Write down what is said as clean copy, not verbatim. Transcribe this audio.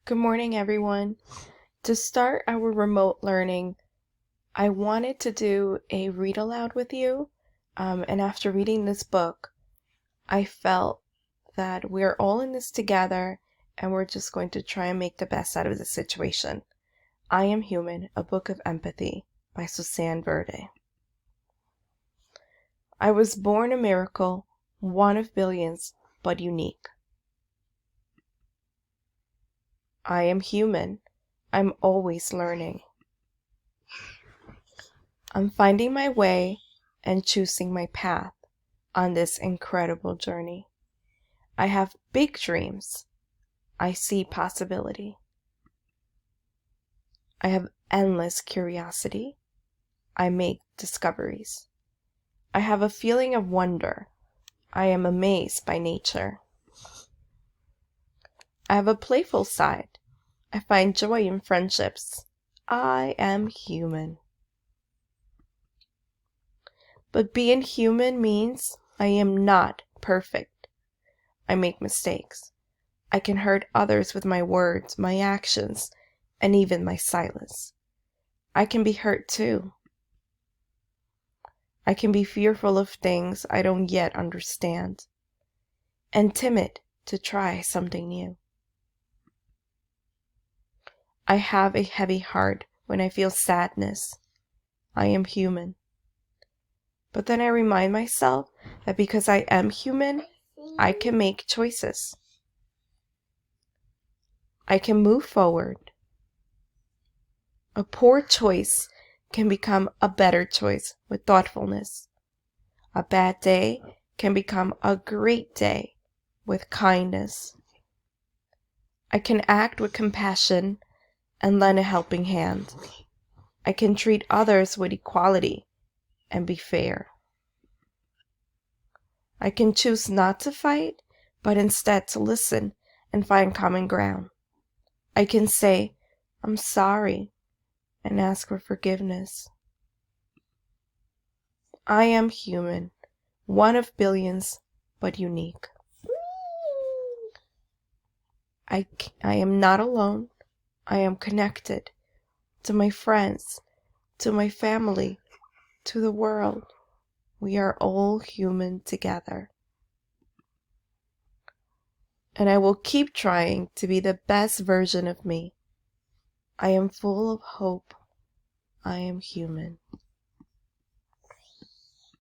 Good morning, everyone. To start our remote learning, I wanted to do a read aloud with you. And after reading this book, I felt that we're all in this together and we're just going to try and make the best out of the situation. I Am Human, A Book of Empathy by Susanne Verde. I was born a miracle, one of billions, but unique. I am human. I'm always learning. I'm finding my way and choosing my path on this incredible journey. I have big dreams. I see possibility. I have endless curiosity. I make discoveries. I have a feeling of wonder. I am amazed by nature. I have a playful side. I find joy in friendships. I am human. But being human means I am not perfect. I make mistakes. I can hurt others with my words, my actions, and even my silence. I can be hurt too. I can be fearful of things I don't yet understand, and timid to try something new. I have a heavy heart when I feel sadness. I am human. But then I remind myself that because I am human, I can make choices. I can move forward. A poor choice can become a better choice with thoughtfulness. A bad day can become a great day with kindness. I can act with compassion and lend a helping hand. I can treat others with equality and be fair. I can choose not to fight, but instead to listen and find common ground. I can say, "I'm sorry," and ask for forgiveness. I am human, one of billions, but unique. I am not alone. I am connected to my friends, to my family, to the world. We are all human together. And I will keep trying to be the best version of me. I am full of hope. I am human.